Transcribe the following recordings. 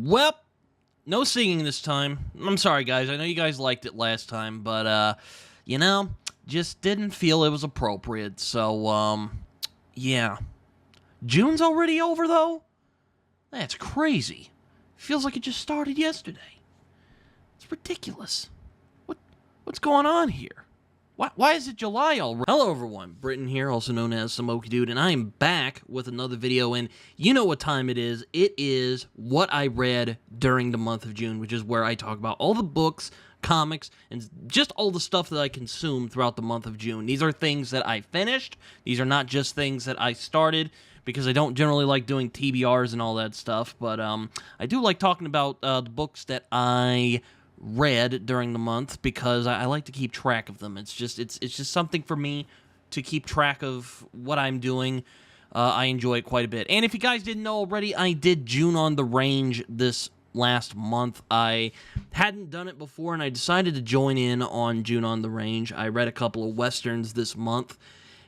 Well, no singing this time. I'm sorry, guys. I know you guys liked it last time, but, you know, just didn't feel it was appropriate. So, yeah. June's already over, though? That's crazy. Feels like it just started yesterday. It's ridiculous. What's going on here? Why is it July already? Hello, everyone. Britton here, also known as Smoky Dude, and I am back with another video, and you know what time it is. It is what I read during the month of June, which is where I talk about all the books, comics, and just all the stuff that I consumed throughout the month of June. These are things that I finished. These are not just things that I started, because I don't generally like doing TBRs and all that stuff, but I do like talking about the books that I read during the month because I like to keep track of them. It's just something for me to keep track of what I'm doing. I enjoy it quite a bit. And if you guys didn't know already, I did June on the Range this last month. I hadn't done it before, and I decided to join in on June on the Range. I read a couple of westerns this month,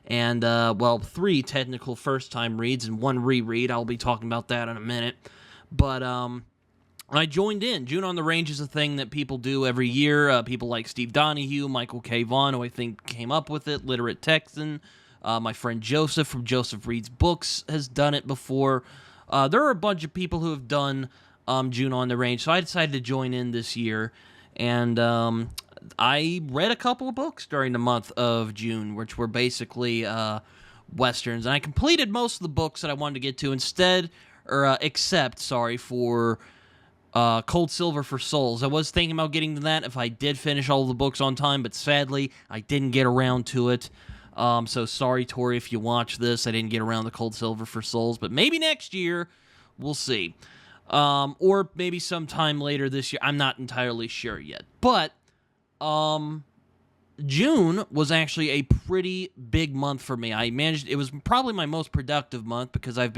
and, well, 3 technical first-time reads and 1 reread. I'll be talking about that in a minute. But, I joined in. June on the Range is a thing that people do every year. People like Steve Donahue, Michael K. Vaughn, who I think came up with it, Literate Texan. My friend Joseph from Joseph Reads Books has done it before. There are a bunch of people who have done June on the Range, so I decided to join in this year. And I read a couple of books during the month of June, which were basically westerns. And I completed most of the books that I wanted to get to except for Cold Silver for Souls. I was thinking about getting to that if I did finish all the books on time, but sadly, I didn't get around to it. So sorry, Tori, if you watch this. I didn't get around to Cold Silver for Souls, but maybe next year. We'll see. Or maybe sometime later this year. I'm not entirely sure yet. But, June was actually a pretty big month for me. It was probably my most productive month because I've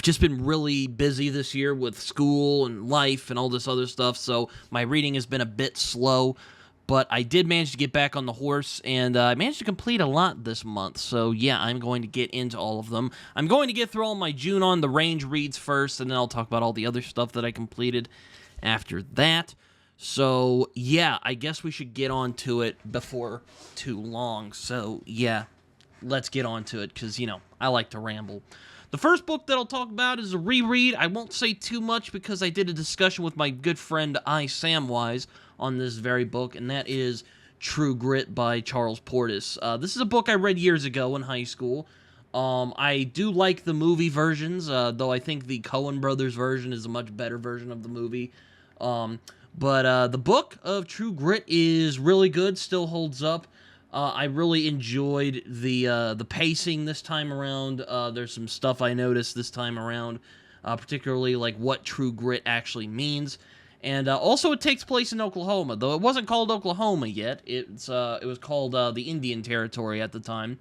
just been really busy this year with school and life and all this other stuff, so my reading has been a bit slow, but I did manage to get back on the horse, and I managed to complete a lot this month, so yeah, I'm going to get into all of them. I'm going to get through all my June on the Range reads first, and then I'll talk about all the other stuff that I completed after that. So, yeah, I guess we should get on to it before too long, so yeah, let's get on to it, because, you know, I like to ramble. The first book that I'll talk about is a reread. I won't say too much because I did a discussion with my good friend Samwise on this very book, and that is True Grit by Charles Portis. This is a book I read years ago in high school. I do like the movie versions, though I think the Coen Brothers version is a much better version of the movie. But the book of True Grit is really good, still holds up. I really enjoyed the pacing this time around. There's some stuff I noticed this time around, particularly like what true grit actually means. And also it takes place in Oklahoma, though it wasn't called Oklahoma yet. It was called the Indian Territory at the time.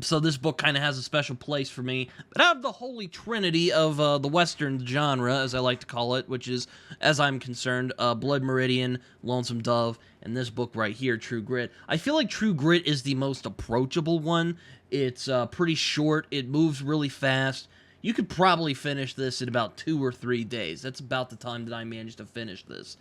So this book kind of has a special place for me. But out of the holy trinity of the Western genre, as I like to call it, which is, as I'm concerned, Blood Meridian, Lonesome Dove, and this book right here, True Grit, I feel like True Grit is the most approachable one. It's pretty short. It moves really fast. You could probably finish this in about 2 or 3 days. That's about the time that I managed to finish this.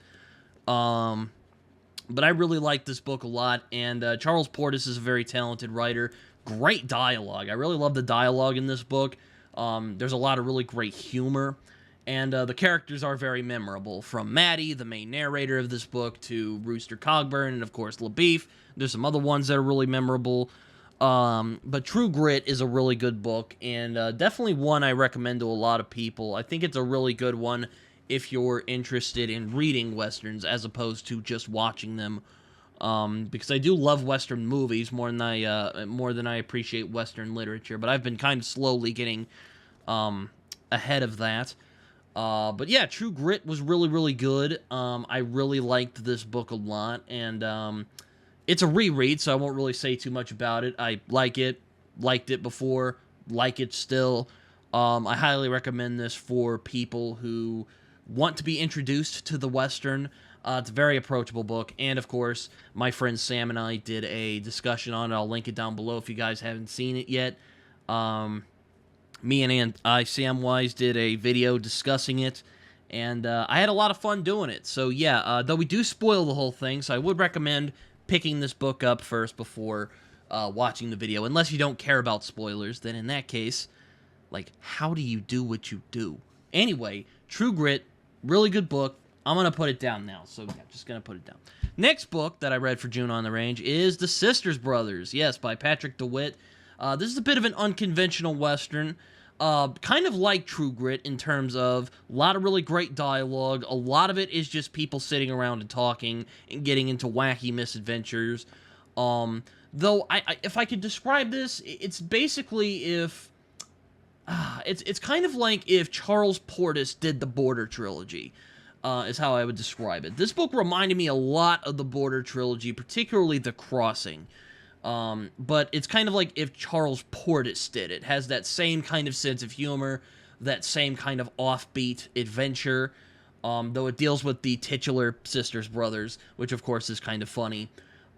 But I really like this book a lot, and Charles Portis is a very talented writer. Great dialogue. I really love the dialogue in this book. There's a lot of really great humor, and the characters are very memorable, from Maddie, the main narrator of this book, to Rooster Cogburn, and of course LaBeef. There's some other ones that are really memorable, but True Grit is a really good book, and definitely one I recommend to a lot of people. I think it's a really good one if you're interested in reading Westerns as opposed to just watching them. Because I do love Western movies more than I appreciate Western literature, but I've been kind of slowly getting ahead of that. But yeah, True Grit was really, really good. I really liked this book a lot, and it's a reread, so I won't really say too much about it. I like it, liked it before, like it still. I highly recommend this for people who want to be introduced to the Western. It's a very approachable book, and of course, my friend Sam and I did a discussion on it. I'll link it down below if you guys haven't seen it yet. Me and I, Samwise, did a video discussing it, and I had a lot of fun doing it. So yeah, though we do spoil the whole thing, so I would recommend picking this book up first before watching the video, unless you don't care about spoilers. Then in that case, like, how do you do what you do? Anyway, True Grit, really good book. I'm going to put it down now, so yeah, just going to put it down. Next book that I read for June on the Range is The Sisters Brothers, yes, by Patrick DeWitt. This is a bit of an unconventional Western, kind of like True Grit in terms of a lot of really great dialogue. A lot of it is just people sitting around and talking and getting into wacky misadventures. Though, if I could describe this, it's basically if... it's kind of like if Charles Portis did the Border Trilogy, is how I would describe it. This book reminded me a lot of the Border Trilogy, particularly The Crossing. But it's kind of like if Charles Portis did it. It has that same kind of sense of humor, that same kind of offbeat adventure, though it deals with the titular sisters brothers, which of course is kind of funny.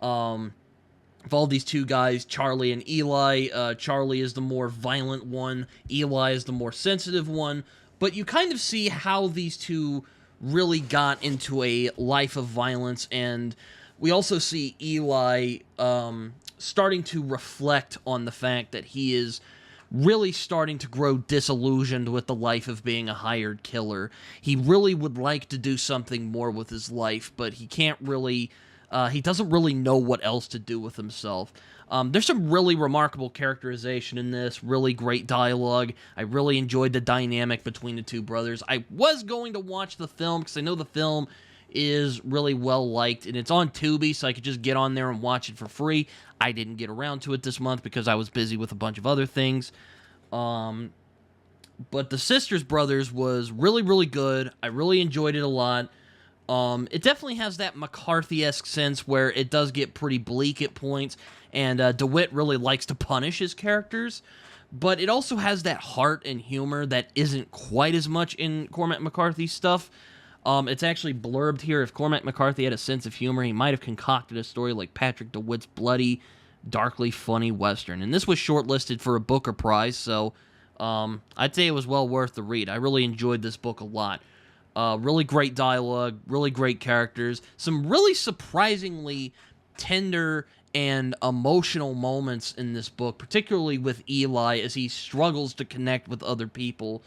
Of all these two guys, Charlie and Eli, Charlie is the more violent one, Eli is the more sensitive one, but you kind of see how these two really got into a life of violence, and we also see Eli starting to reflect on the fact that he is really starting to grow disillusioned with the life of being a hired killer. He really would like to do something more with his life, but he can't really... he doesn't really know what else to do with himself. There's some really remarkable characterization in this, really great dialogue. I really enjoyed the dynamic between the two brothers. I was going to watch the film, because I know the film is really well liked, and it's on Tubi, so I could just get on there and watch it for free. I didn't get around to it this month because I was busy with a bunch of other things. But The Sisters Brothers was really, really good. I really enjoyed it a lot. It definitely has that McCarthy-esque sense where it does get pretty bleak at points, and DeWitt really likes to punish his characters, but it also has that heart and humor that isn't quite as much in Cormac McCarthy's stuff. It's actually blurbed here, if Cormac McCarthy had a sense of humor, he might have concocted a story like Patrick DeWitt's bloody, darkly funny Western, and this was shortlisted for a Booker Prize, so I'd say it was well worth the read. I really enjoyed this book a lot. Really great dialogue, really great characters, some really surprisingly tender and emotional moments in this book, particularly with Eli as he struggles to connect with other people,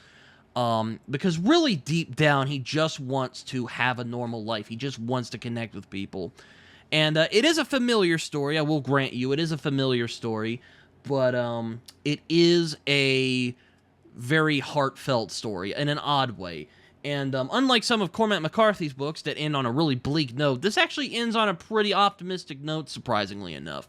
because really deep down he just wants to have a normal life. He just wants to connect with people. And it is a familiar story, I will grant you, it is a familiar story, but it is a very heartfelt story in an odd way. And unlike some of Cormac McCarthy's books that end on a really bleak note, this actually ends on a pretty optimistic note, surprisingly enough.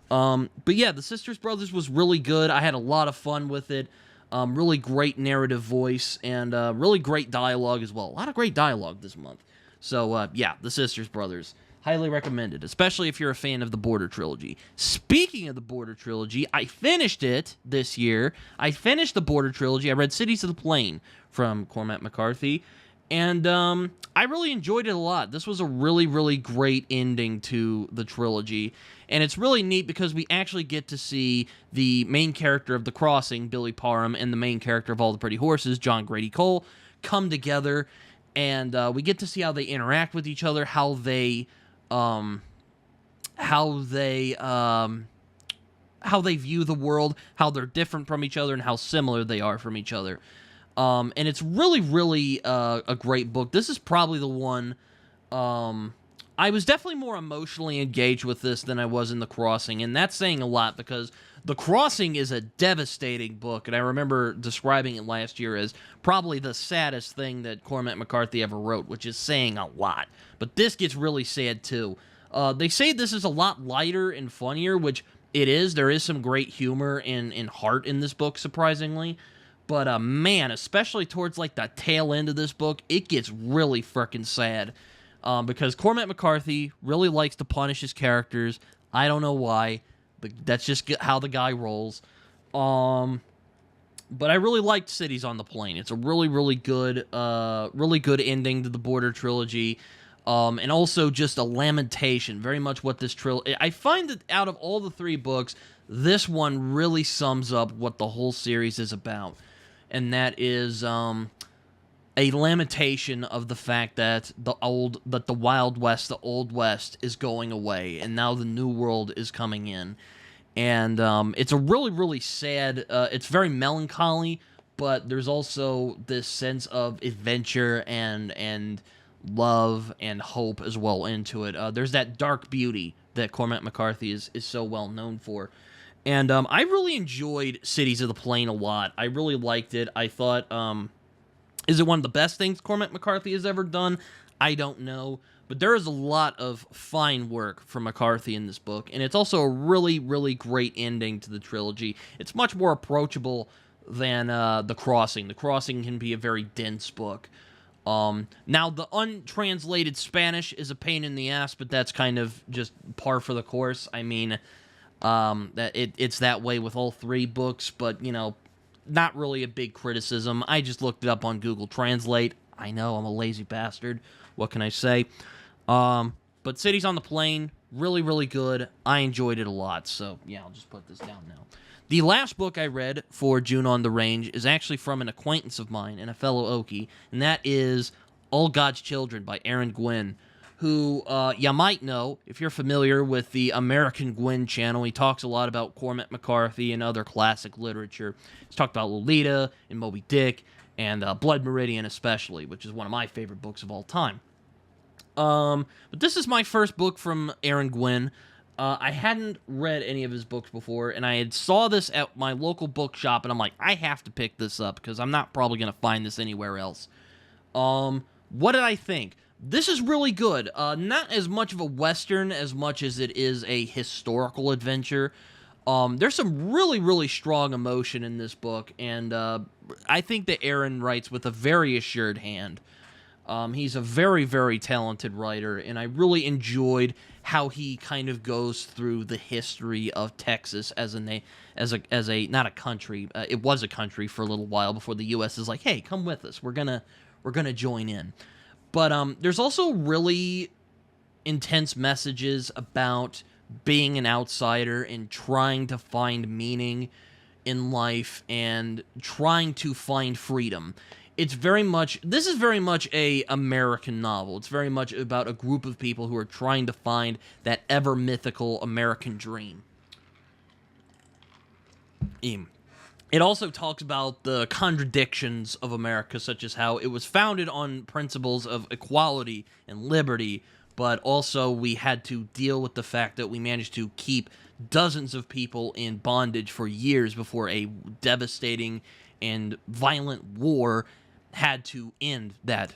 But yeah, The Sisters Brothers was really good. I had a lot of fun with it. Really great narrative voice, and really great dialogue as well. A lot of great dialogue this month. So yeah, The Sisters Brothers. Highly recommended, especially if you're a fan of the Border Trilogy. Speaking of the Border Trilogy, I finished it this year. I finished the Border Trilogy. I read Cities of the Plain from Cormac McCarthy, and I really enjoyed it a lot. This was a really, really great ending to the trilogy, and it's really neat because we actually get to see the main character of The Crossing, Billy Parham, and the main character of All the Pretty Horses, John Grady Cole, come together, and we get to see how they interact with each other, how they view the world, how they're different from each other, and how similar they are from each other. And it's really, really a great book. This is probably the one. I was definitely more emotionally engaged with this than I was in The Crossing, and that's saying a lot because The Crossing is a devastating book, and I remember describing it last year as probably the saddest thing that Cormac McCarthy ever wrote, which is saying a lot. But this gets really sad, too. They say this is a lot lighter and funnier, which it is. There is some great humor and heart in this book, surprisingly. But, man, especially towards, like, the tail end of this book, it gets really frickin' sad. Because Cormac McCarthy really likes to punish his characters. I don't know why. But that's just how the guy rolls. But I really liked Cities on the Plain. It's a really, really good ending to the Border Trilogy. And also just a lamentation, very much what this trilogy... I find that out of all the 3 books, this one really sums up what the whole series is about. And that is a lamentation of the fact that the Wild West, the Old West, is going away, and now the New World is coming in. And it's a really, really sad... it's very melancholy, but there's also this sense of adventure and love and hope as well into it. There's that dark beauty that Cormac McCarthy is so well known for. And I really enjoyed Cities of the Plain a lot. I really liked it. I thought, is it one of the best things Cormac McCarthy has ever done? I don't know. But there is a lot of fine work from McCarthy in this book. And it's also a really, really great ending to the trilogy. It's much more approachable than The Crossing. The Crossing can be a very dense book. Now, the untranslated Spanish is a pain in the ass, but that's kind of just par for the course. I mean, it's that way with all 3 books, but, you know, not really a big criticism. I just looked it up on Google Translate. I know, I'm a lazy bastard. What can I say? But Cities on the Plain, really, really good. I enjoyed it a lot, so, yeah, I'll just put this down now. The last book I read for June on the Range is actually from an acquaintance of mine and a fellow Okie, and that is All God's Children by Aaron Gwyn, who you might know if you're familiar with the American Gwyn channel. He talks a lot about Cormac McCarthy and other classic literature. He's talked about Lolita and Moby Dick and Blood Meridian especially, which is one of my favorite books of all time. But this is my first book from Aaron Gwyn. I hadn't read any of his books before, and I had saw this at my local bookshop, and I'm like, I have to pick this up, because I'm not probably going to find this anywhere else. What did I think? This is really good. Not as much of a Western as much as it is a historical adventure. There's some really, really strong emotion in this book, and I think that Aaron writes with a very assured hand. He's a very, very talented writer, and I really enjoyed how he kind of goes through the history of Texas as a not a country. It was a country for a little while before the U.S. is like, hey, come with us. We're gonna join in. But there's also really intense messages about being an outsider and trying to find meaning in life and trying to find freedom. This is very much a American novel. It's very much about a group of people who are trying to find that ever mythical American dream. It also talks about the contradictions of America, such as how it was founded on principles of equality and liberty, but also we had to deal with the fact that we managed to keep dozens of people in bondage for years before a devastating and violent war had to end that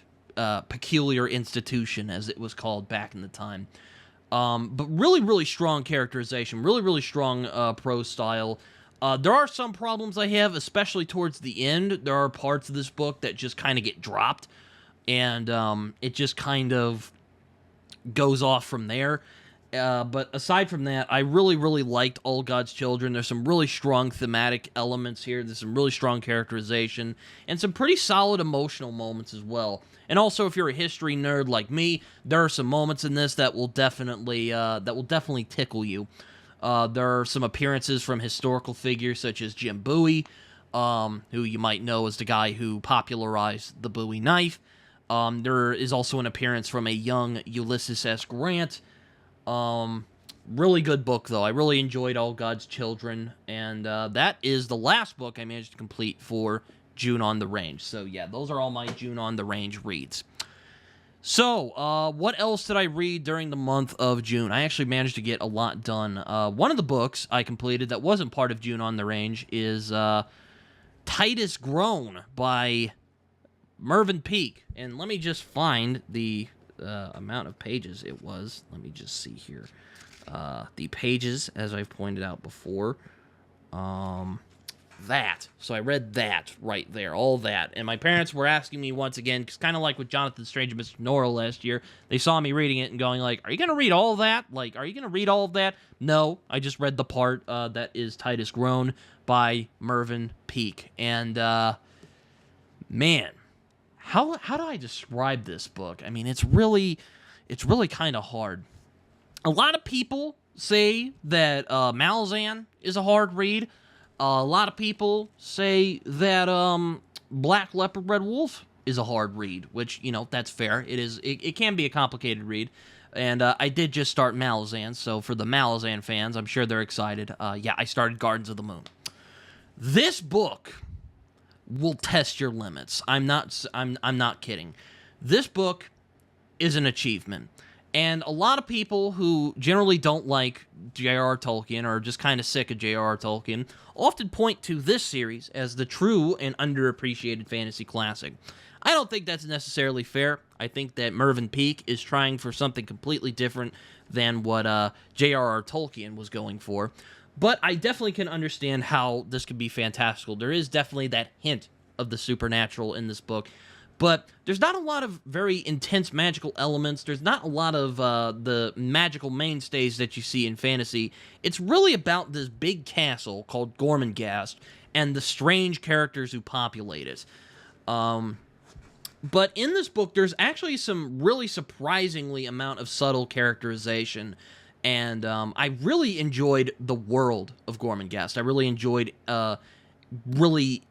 peculiar institution, as it was called back in the time. But really, really strong characterization, really, really strong prose style. There are some problems I have, especially towards the end. There are parts of this book that just kind of get dropped, and it just kind of goes off from there. But aside from that, I really, really liked All God's Children. There's some really strong thematic elements here. There's some really strong characterization, and some pretty solid emotional moments as well. And also, if you're a history nerd like me, there are some moments in this that will definitely tickle you. There are some appearances from historical figures such as Jim Bowie, who you might know as the guy who popularized the Bowie knife. There is also an appearance from a young Ulysses S. Grant. Really good book, though. I really enjoyed All God's Children, and that is the last book I managed to complete for June on the Range. So, yeah, those are all my June on the Range reads. So, what else did I read during the month of June? I actually managed to get a lot done. One of the books I completed that wasn't part of June on the Range is Titus Grown by Mervyn Peake. And let me just find the amount of pages it was. Let me just see here. The pages, as I've pointed out before. That. So I read that right there, all that. And my parents were asking me once again, because kind of like with Jonathan Strange and Mr. Norrell last year, they saw me reading it and going like, are you going to read all that? Like, are you going to read all of that? No, I just read the part that is Titus Grown by Mervyn Peake. And, man, how do I describe this book? I mean, it's really it's really kind of hard. A lot of people say that Malazan is a hard read. A lot of people say that Black Leopard Red Wolf is a hard read, which, that's fair. It is. It can be a complicated read. And I did just start Malazan, so for the Malazan fans, I'm sure they're excited. Yeah, I started Gardens of the Moon. This book will test your limits. I'm not kidding. This book is an achievement. And a lot of people who generally don't like J.R.R. Tolkien or are just kind of sick of J.R.R. Tolkien often point to this series as the true and underappreciated fantasy classic. I don't think that's necessarily fair. I think that Mervyn Peake is trying for something completely different than what J.R.R. Tolkien was going for. But I definitely can understand how this could be fantastical. There is definitely that hint of the supernatural in this book. But there's not a lot of very intense magical elements. There's not a lot of the magical mainstays that you see in fantasy. It's really about this big castle called Gormenghast and the strange characters who populate it. But in this book, there's actually some really surprisingly amount of subtle characterization. And I really enjoyed the world of Gormenghast. I really enjoyed really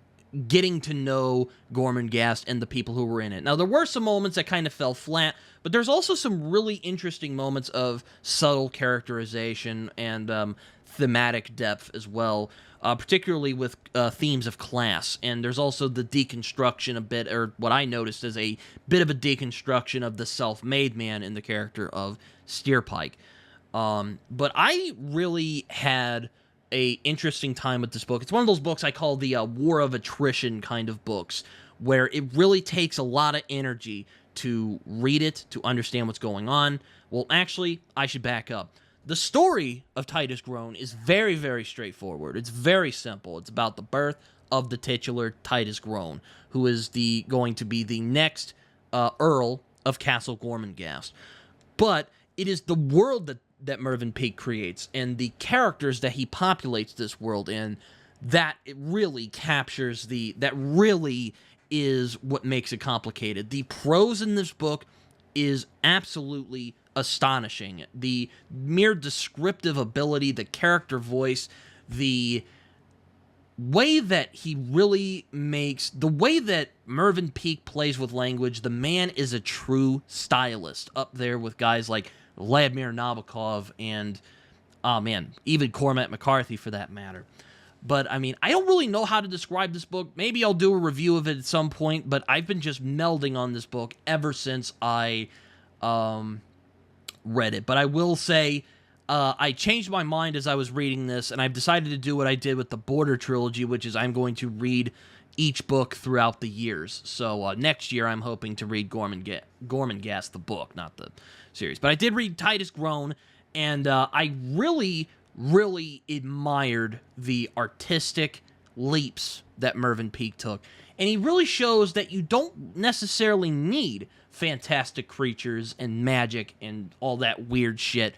getting to know Gormenghast and the people who were in it. Now, there were some moments that kind of fell flat, but there's also some really interesting moments of subtle characterization and thematic depth as well, particularly with themes of class. And there's also the deconstruction a bit, or what I noticed as a bit of a deconstruction of the self-made man in the character of Steerpike. But I really had a interesting time with this book. It's one of those books I call the War of Attrition kind of books, where it really takes a lot of energy to read it, to understand what's going on. Well, actually, I should back up. The story of Titus Groan is very, very straightforward. It's very simple. It's about the birth of the titular Titus Groan, who is going to be the next Earl of Castle Gormenghast. But it is the world that Mervyn Peake creates and the characters that he populates this world in that it really captures that really is what makes it complicated. The prose in this book is absolutely astonishing. The mere descriptive ability, the character voice, the way that he really makes, the way that Mervyn Peake plays with language, the man is a true stylist, up there with guys like Vladimir Nabokov and, even Cormac McCarthy for that matter. But, I don't really know how to describe this book. Maybe I'll do a review of it at some point, but I've been just melding on this book ever since I read it. But I will say, I changed my mind as I was reading this, and I've decided to do what I did with the Border Trilogy, which is I'm going to read each book throughout the years. So next year I'm hoping to read Gormenghast, the book, not the series. But I did read Titus Groan, and I really, really admired the artistic leaps that Mervyn Peake took. And he really shows that you don't necessarily need fantastic creatures and magic and all that weird shit.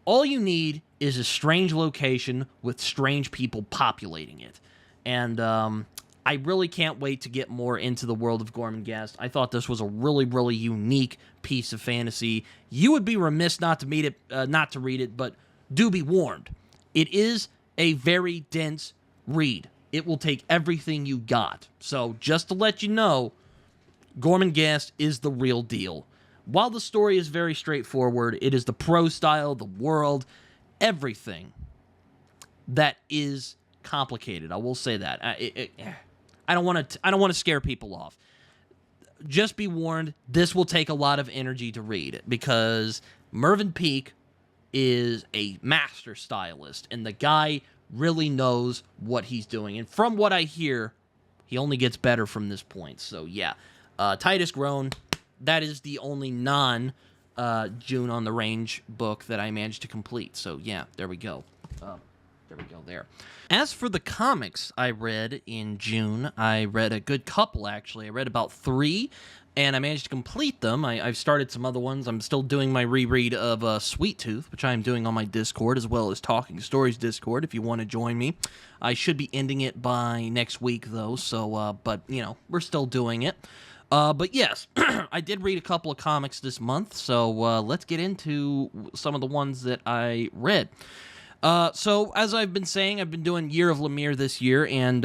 All you need is a strange location with strange people populating it. And I really can't wait to get more into the world of Gormenghast. I thought this was a really, really unique piece of fantasy. You would be remiss not to read it, but do be warned. It is a very dense read. It will take everything you got. So just to let you know, Gormenghast is the real deal. While the story is very straightforward, it is the prose style, the world, everything that is complicated. I will say that. I don't want to scare people off. Just be warned, this will take a lot of energy to read because Mervyn Peake is a master stylist, and the guy really knows what he's doing. And from what I hear, he only gets better from this point. So yeah, Titus Groan, that is the only non-June on the Range book that I managed to complete. So yeah, there we go. There. As for the comics I read in June, I read a good couple, actually. I read about 3, and I managed to complete them. I've started some other ones. I'm still doing my reread of Sweet Tooth, which I'm doing on my Discord, as well as Talking Stories Discord, if you want to join me. I should be ending it by next week, though, so, but, we're still doing it. But yes, I did read a couple of comics this month, so let's get into some of the ones that I read. So as I've been saying, I've been doing Year of Lemire this year, and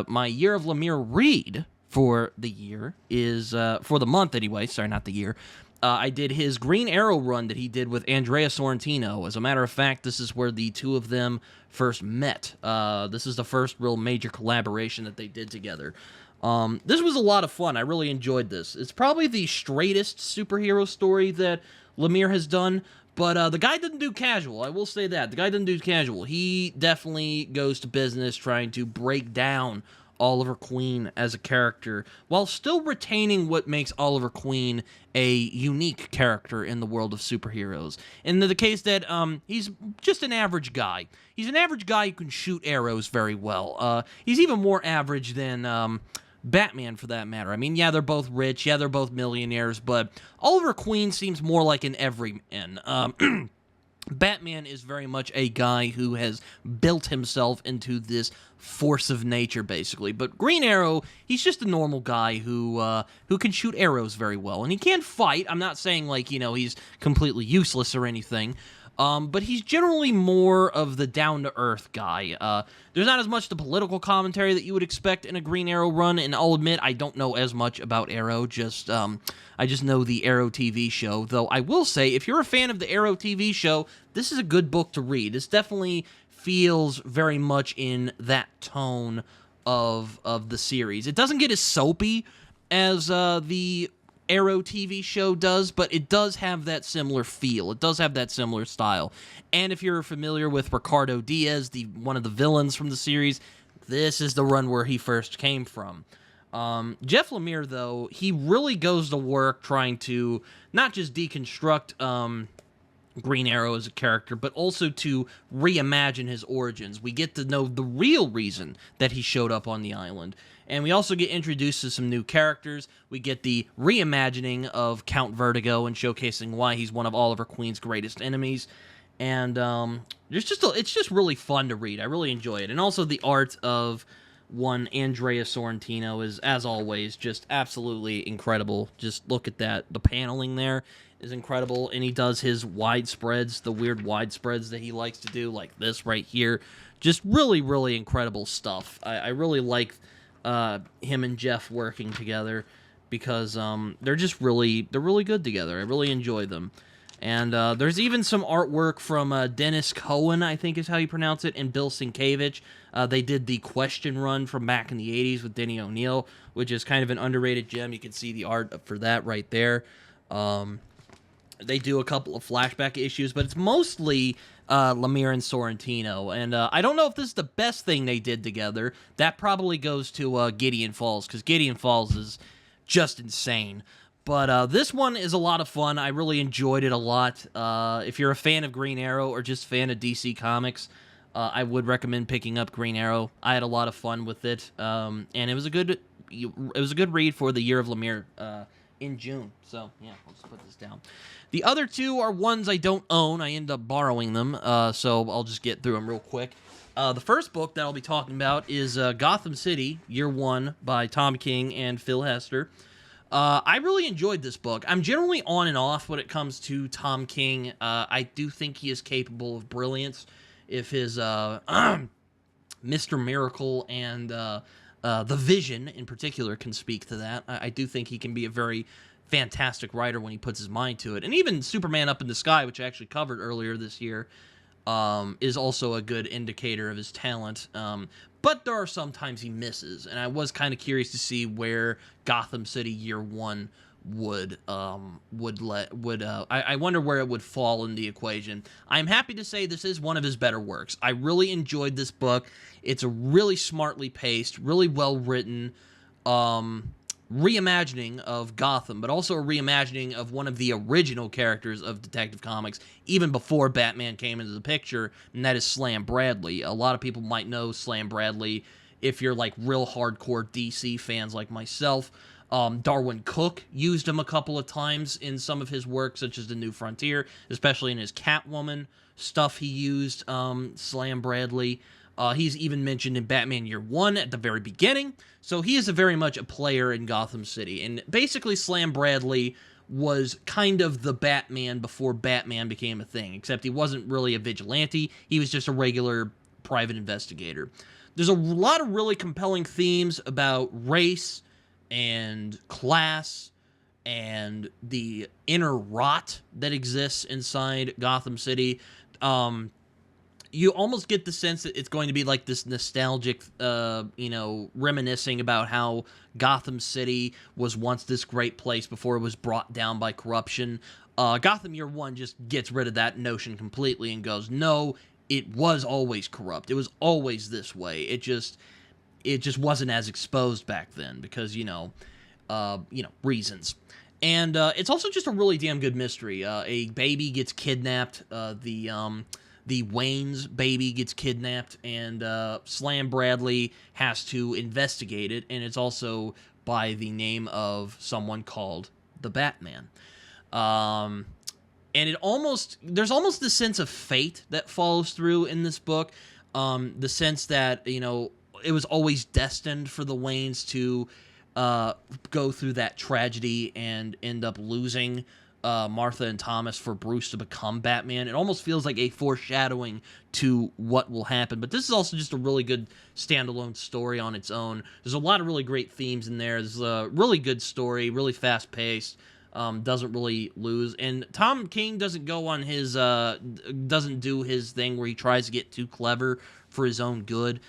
my Year of Lemire read for the year is, for the month anyway, sorry, not the year. I did his Green Arrow run that he did with Andrea Sorrentino. As a matter of fact, this is where the two of them first met. This is the first real major collaboration that they did together. This was a lot of fun. I really enjoyed this. It's probably the straightest superhero story that Lemire has done, but the guy didn't do casual. I will say that. The guy didn't do casual. He definitely goes to business trying to break down Oliver Queen as a character while still retaining what makes Oliver Queen a unique character in the world of superheroes. In the case that he's just an average guy. He's an average guy who can shoot arrows very well. He's even more average than Batman, for that matter. I mean, yeah, they're both rich. Yeah, they're both millionaires. But Oliver Queen seems more like an everyman. Batman is very much a guy who has built himself into this force of nature, basically. But Green Arrow, he's just a normal guy who can shoot arrows very well. And he can fight. I'm not saying, like, you know, he's completely useless or anything. But he's generally more of the down-to-earth guy. There's not as much the political commentary that you would expect in a Green Arrow run, and I'll admit I don't know as much about Arrow, I just know the Arrow TV show, though I will say, if you're a fan of the Arrow TV show, this is a good book to read. This definitely feels very much in that tone of the series. It doesn't get as soapy as the Arrow TV show does, but it does have that similar feel. It does have that similar style. And if you're familiar with Ricardo Diaz, one of the villains from the series, this is the run where he first came from. Jeff Lemire, though, he really goes to work trying to not just deconstruct Green Arrow as a character, but also to reimagine his origins. We get to know the real reason that he showed up on the island. And we also get introduced to some new characters. We get the reimagining of Count Vertigo and showcasing why he's one of Oliver Queen's greatest enemies. And it's just really fun to read. I really enjoy it. And also the art of one Andrea Sorrentino is, as always, just absolutely incredible. Just look at that. The paneling there is incredible. And he does his widespreads, the weird widespreads that he likes to do, like this right here. Just really, really incredible stuff. I really like him and Jeff working together because they're really good together. I really enjoy them. And there's even some artwork from Dennis Cohen, I think is how you pronounce it, and Bill Sienkiewicz. They did the Question run from back in the 80s with Denny O'Neil, which is kind of an underrated gem. You can see the art for that right there. They do a couple of flashback issues, but it's mostly Lemire and Sorrentino. And I don't know if this is the best thing they did together. That probably goes to Gideon Falls, because Gideon Falls is just insane. But this one is a lot of fun. I really enjoyed it a lot. If you're a fan of Green Arrow or just a fan of DC Comics, I would recommend picking up Green Arrow. I had a lot of fun with it, and it was a good read for the Year of Lemire in June. So yeah, let's put this down. The other two are ones I don't own. I end up borrowing them, so I'll just get through them real quick. The first book that I'll be talking about is Gotham City, Year 1 by Tom King and Phil Hester. I really enjoyed this book. I'm generally on and off when it comes to Tom King. I do think he is capable of brilliance. If his Mr. Miracle and The Vision in particular can speak to that, I do think he can be a very fantastic writer when he puts his mind to it. And even Superman Up in the Sky, which I actually covered earlier this year, is also a good indicator of his talent. But there are some times he misses, and I was kind of curious to see where Gotham City Year 1 I wonder where it would fall in the equation. I'm happy to say this is one of his better works. I really enjoyed this book. It's a really smartly paced, really well written reimagining of Gotham, but also a reimagining of one of the original characters of Detective Comics, even before Batman came into the picture, and that is Slam Bradley. A lot of people might know Slam Bradley if you're like real hardcore DC fans like myself. Darwyn Cooke used him a couple of times in some of his work, such as The New Frontier, especially in his Catwoman stuff he used Slam Bradley. He's even mentioned in Batman Year One at the very beginning. So he is very much a player in Gotham City. And basically, Slam Bradley was kind of the Batman before Batman became a thing, except he wasn't really a vigilante. He was just a regular private investigator. There's a lot of really compelling themes about race and class and the inner rot that exists inside Gotham City. You almost get the sense that it's going to be like this nostalgic, reminiscing about how Gotham City was once this great place before it was brought down by corruption. Gotham Year One just gets rid of that notion completely and goes, no, it was always corrupt. It was always this way. It just wasn't as exposed back then because, reasons. And it's also just a really damn good mystery. A baby gets kidnapped. The Wayne's baby gets kidnapped, and Slam Bradley has to investigate it, and it's also by the name of someone called the Batman. And there's almost this sense of fate that follows through in this book. The sense that, it was always destined for the Waynes to go through that tragedy and end up losing Martha and Thomas for Bruce to become Batman. It almost feels like a foreshadowing to what will happen. But this is also just a really good standalone story on its own. There's a lot of really great themes in there. There's a really good story, really fast-paced. Doesn't really lose. And Tom King doesn't go on his, doesn't do his thing where he tries to get too clever for his own good.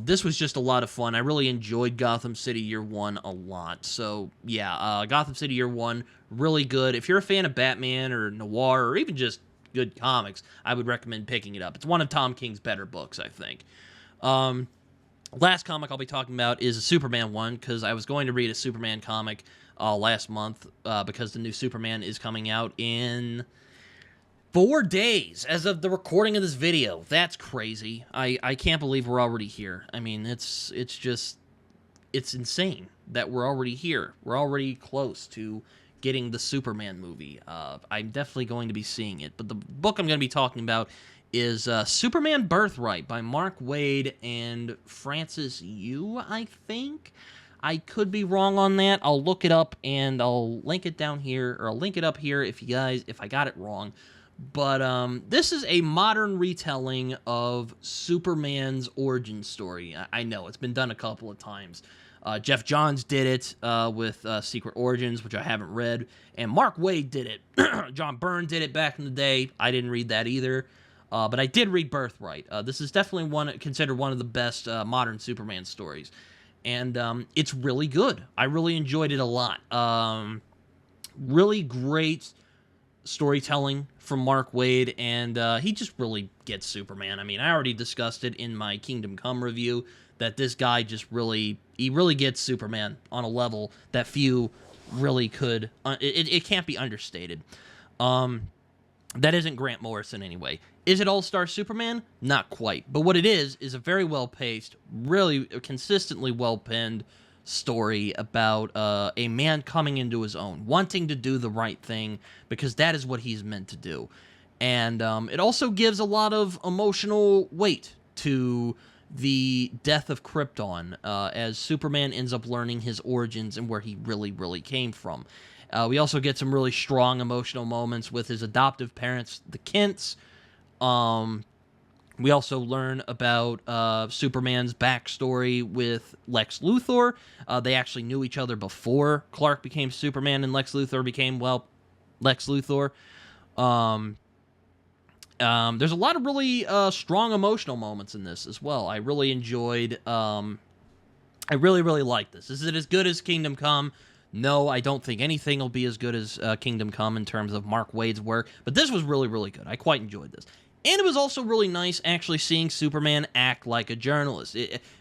This was just a lot of fun. I really enjoyed Gotham City Year One a lot. So, yeah, Gotham City Year One, really good. If you're a fan of Batman or noir or even just good comics, I would recommend picking it up. It's one of Tom King's better books, I think. Last comic I'll be talking about is a Superman one, because I was going to read a Superman comic last month because the new Superman is coming out in 4 days as of the recording of this video. That's crazy. I can't believe we're already here. I mean, it's insane that we're already here. We're already close to getting the Superman movie. I'm definitely going to be seeing it. But the book I'm going to be talking about is Superman Birthright by Mark Waid and Francis Yu, I think. I could be wrong on that. I'll look it up and I'll link it down here, or I'll link it up here if I got it wrong. But this is a modern retelling of Superman's origin story. I know, it's been done a couple of times. Jeff Johns did it with Secret Origins, which I haven't read, and Mark Waid did it. John Byrne did it back in the day. I didn't read that either, but I did read Birthright. This is definitely considered one of the best modern Superman stories, and it's really good. I really enjoyed it a lot. Really great storytelling from Mark Waid, and he just really gets Superman. I mean, I already discussed it in my Kingdom Come review, that this guy just really gets Superman on a level that few really could. It can't be understated. That isn't Grant Morrison anyway. Is it All-Star Superman? Not quite. But what it is a very well-paced, really consistently well-penned story about a man coming into his own, wanting to do the right thing, because that is what he's meant to do. And it also gives a lot of emotional weight to the death of Krypton, as Superman ends up learning his origins and where he really came from. We also get some really strong emotional moments with his adoptive parents, the Kents. We also learn about Superman's backstory with Lex Luthor. They actually knew each other before Clark became Superman and Lex Luthor became, well, Lex Luthor. There's a lot of really strong emotional moments in this as well. I really enjoyed... I really like this. Is it as good as Kingdom Come? No, I don't think anything will be as good as Kingdom Come in terms of Mark Waid's work, but this was really good. I quite enjoyed this. And it was also really nice actually seeing Superman act like a journalist.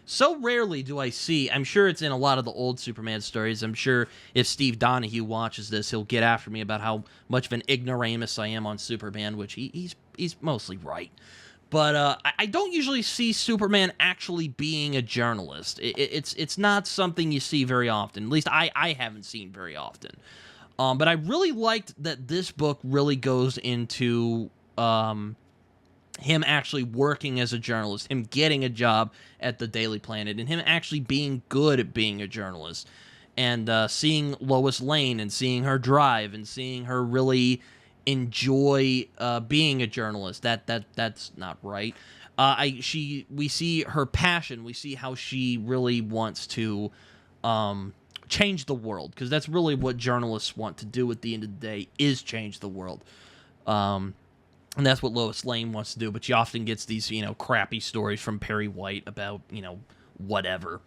So rarely do I see, I'm sure it's in a lot of the old Superman stories. I'm sure if Steve Donahue watches this, he'll get after me about how much of an ignoramus I am on Superman, which he's mostly right. But I don't usually see Superman actually being a journalist. It's not something you see very often. At least I haven't seen very often. But I really liked that this book really goes into... him actually working as a journalist, him getting a job at the Daily Planet, and him actually being good at being a journalist. And seeing Lois Lane and seeing her drive and seeing her really enjoy being a journalist. That's not right. We see her passion. We see how she really wants to change the world, because that's really what journalists want to do at the end of the day, is change the world. And that's what Lois Lane wants to do, but she often gets these, crappy stories from Perry White about, whatever.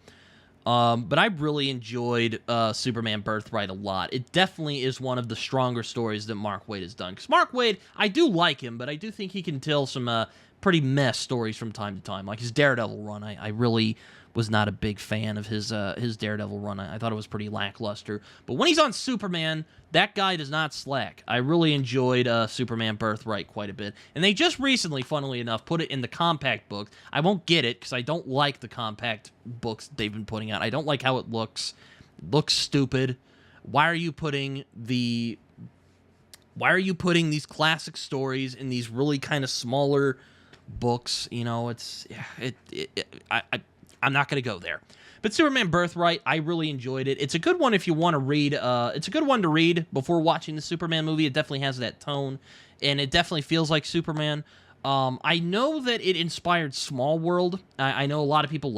But I really enjoyed Superman Birthright a lot. It definitely is one of the stronger stories that Mark Waid has done. Because Mark Waid, I do like him, but I do think he can tell some pretty mess stories from time to time. Like his Daredevil run, I really was not a big fan of his Daredevil run. I thought it was pretty lackluster. But when he's on Superman, that guy does not slack. I really enjoyed Superman Birthright quite a bit. And they just recently, funnily enough, put it in the compact book. I won't get it because I don't like the compact books they've been putting out. I don't like how it looks. It looks stupid. Why are you putting these classic stories in these really kind of smaller books? I'm not going to go there. But Superman Birthright, I really enjoyed it. It's a good one if you want to read. It's a good one to read before watching the Superman movie. It definitely has that tone, and it definitely feels like Superman. I know that it inspired Small World. I know a lot of people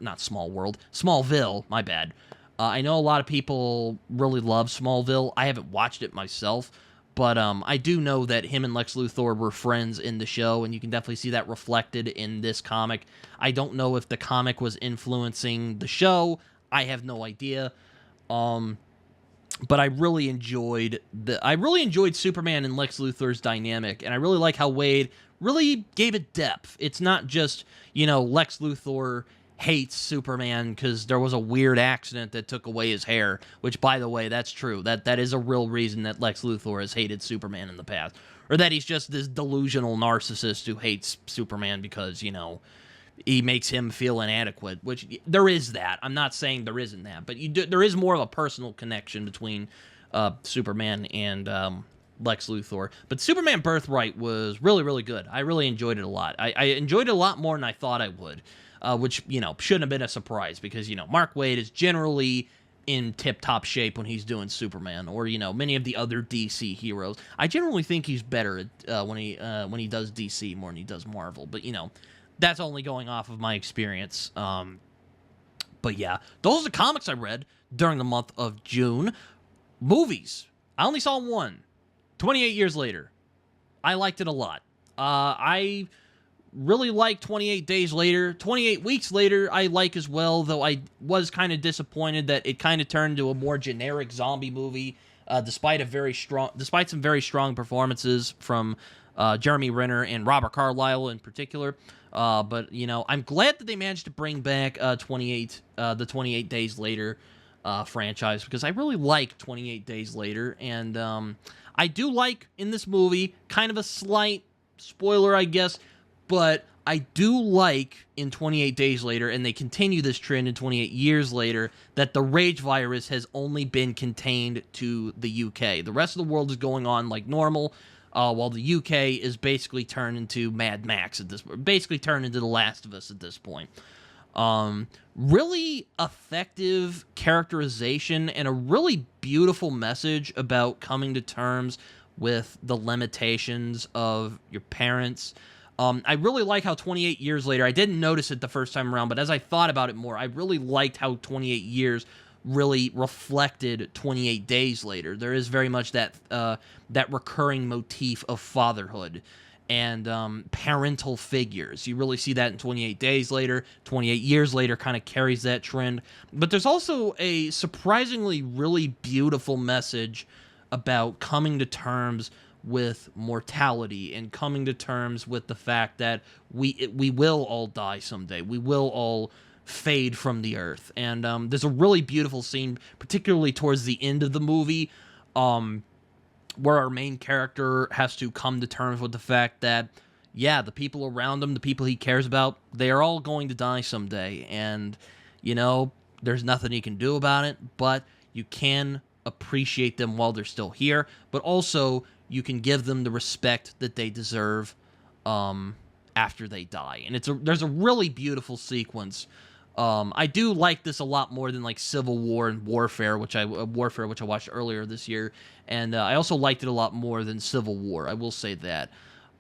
not Small World, Smallville, my bad. I know a lot of people really love Smallville. I haven't watched it myself, but I do know that him and Lex Luthor were friends in the show, and you can definitely see that reflected in this comic. I don't know if the comic was influencing the show. I have no idea. But I really enjoyed Superman and Lex Luthor's dynamic, and I really like how Waid really gave it depth. It's not just, Lex Luthor hates Superman because there was a weird accident that took away his hair, which, by the way, that's true. That is a real reason that Lex Luthor has hated Superman in the past. Or that he's just this delusional narcissist who hates Superman because, he makes him feel inadequate, which there is that. I'm not saying there isn't that, but there is more of a personal connection between Superman and Lex Luthor. But Superman Birthright was really, really good. I really enjoyed it a lot. I enjoyed it a lot more than I thought I would. Which, shouldn't have been a surprise because, Mark Waid is generally in tip-top shape when he's doing Superman or, many of the other DC heroes. I generally think he's better when he does DC more than he does Marvel. But, that's only going off of my experience. But, yeah, those are the comics I read during the month of June. Movies. I only saw one. 28 Years Later. I liked it a lot. I really like 28 Days Later. 28 Weeks Later, I like as well, though I was kind of disappointed that it kind of turned into a more generic zombie movie, despite some very strong performances from Jeremy Renner and Robert Carlyle in particular. But I'm glad that they managed to bring back the 28 Days Later franchise, because I really like 28 Days Later, and I do like in this movie kind of a slight spoiler, I guess. But I do like in 28 Days Later, and they continue this trend in 28 Years Later, that the rage virus has only been contained to the UK. The rest of the world is going on like normal, while the UK is basically turned into Mad Max at this point. Basically turned into The Last of Us at this point. Really effective characterization and a really beautiful message about coming to terms with the limitations of your parents. I really like how 28 Years Later, I didn't notice it the first time around, but as I thought about it more, I really liked how 28 Years really reflected 28 Days Later. There is very much that recurring motif of fatherhood and parental figures. You really see that in 28 Days Later. 28 Years Later kind of carries that trend. But there's also a surprisingly really beautiful message about coming to terms with mortality and coming to terms with the fact that we will all die someday. We will all fade from the earth. And there's a really beautiful scene, particularly towards the end of the movie, where our main character has to come to terms with the fact that, yeah, the people around him, the people he cares about, they are all going to die someday. And, there's nothing he can do about it, but you can appreciate them while they're still here, but also you can give them the respect that they deserve after they die. And there's a really beautiful sequence. I do like this a lot more than like Civil War and Warfare, which I watched earlier this year, and I also liked it a lot more than Civil War. I will say that.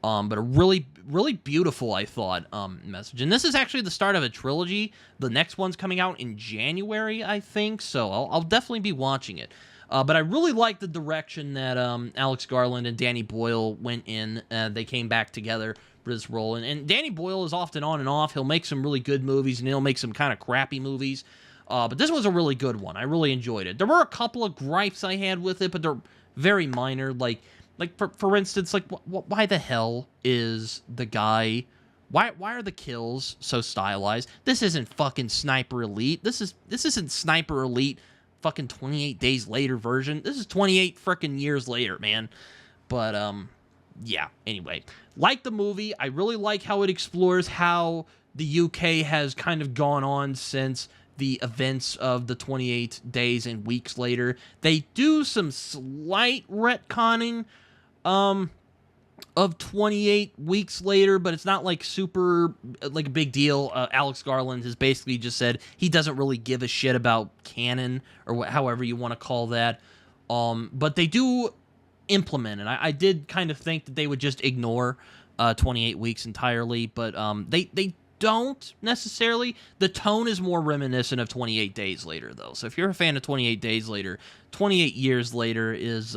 But a really, really beautiful, I thought, message. And this is actually the start of a trilogy. The next one's coming out in January, I think, so I'll definitely be watching it. But I really like the direction that Alex Garland and Danny Boyle went in. They came back together for this role. And Danny Boyle is often on and off. He'll make some really good movies, and he'll make some kind of crappy movies. But this was a really good one. I really enjoyed it. There were a couple of gripes I had with it, but they're very minor. Like for instance, like why the hell is the guy? Why are the kills so stylized? This isn't fucking Sniper Elite. This isn't Sniper Elite. Fucking 28 days later version. This is 28 freaking years later, man. But yeah. Anyway, like the movie. I really like how it explores how the UK has kind of gone on since the events of the 28 days and weeks later. They do some slight retconning of 28 weeks later, but it's not like super like a big deal. Alex Garland has basically just said he doesn't really give a shit about canon or however you want to call that. But they do implement it. I did kind of think that they would just ignore 28 weeks entirely, but they don't necessarily. The tone is more reminiscent of 28 Days Later, though. So if you're a fan of 28 Days Later, 28 Years Later is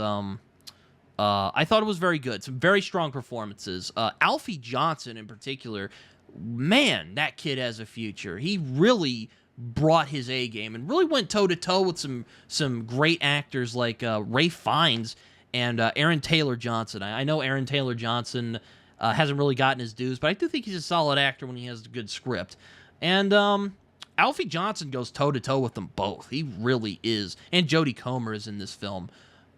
I thought it was very good. Some very strong performances. Alfie Johnson, in particular, man, that kid has a future. He really brought his A game and really went toe-to-toe with some great actors like Ralph Fiennes and Aaron Taylor Johnson. I know Aaron Taylor Johnson hasn't really gotten his dues, but I do think he's a solid actor when he has a good script. And Alfie Johnson goes toe-to-toe with them both. He really is. And Jodie Comer is in this film.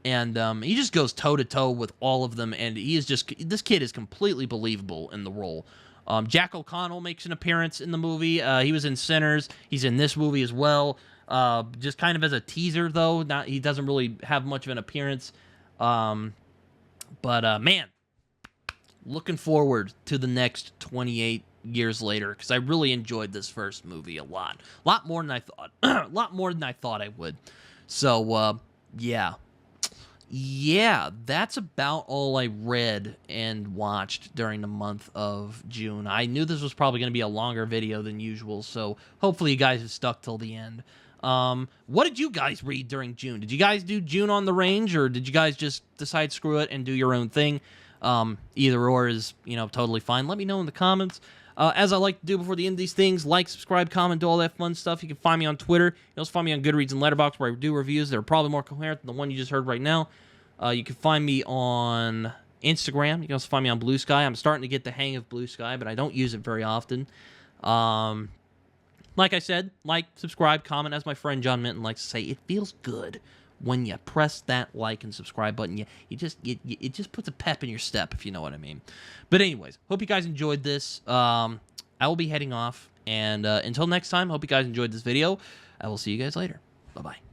And he just goes toe-to-toe with all of them, and this kid is completely believable in the role. Jack O'Connell makes an appearance in the movie. He was in Sinners. He's in this movie as well. Just kind of as a teaser, though. He doesn't really have much of an appearance. But man, looking forward to the next 28 years later, because I really enjoyed this first movie a lot. A lot more than I thought. A lot more than I thought I would. So, yeah. Yeah, that's about all I read and watched during the month of June. I knew this was probably going to be a longer video than usual, so hopefully you guys have stuck till the end. What did you guys read during June? Did you guys do June on the Range, or did you guys just decide screw it and do your own thing? Either or is, totally fine. Let me know in the comments. As I like to do before the end of these things, like, subscribe, comment, do all that fun stuff. You can find me on Twitter. You can also find me on Goodreads and Letterboxd, where I do reviews that are probably more coherent than the one you just heard right now. You can find me on Instagram. You can also find me on Blue Sky. I'm starting to get the hang of Blue Sky, but I don't use it very often. Like I said, like, subscribe, comment. As my friend John Minton likes to say, it feels good when you press that like and subscribe button. It just puts a pep in your step, if you know what I mean. But anyways, hope you guys enjoyed this. I will be heading off, and until next time, hope you guys enjoyed this video. I will see you guys later. Bye-bye.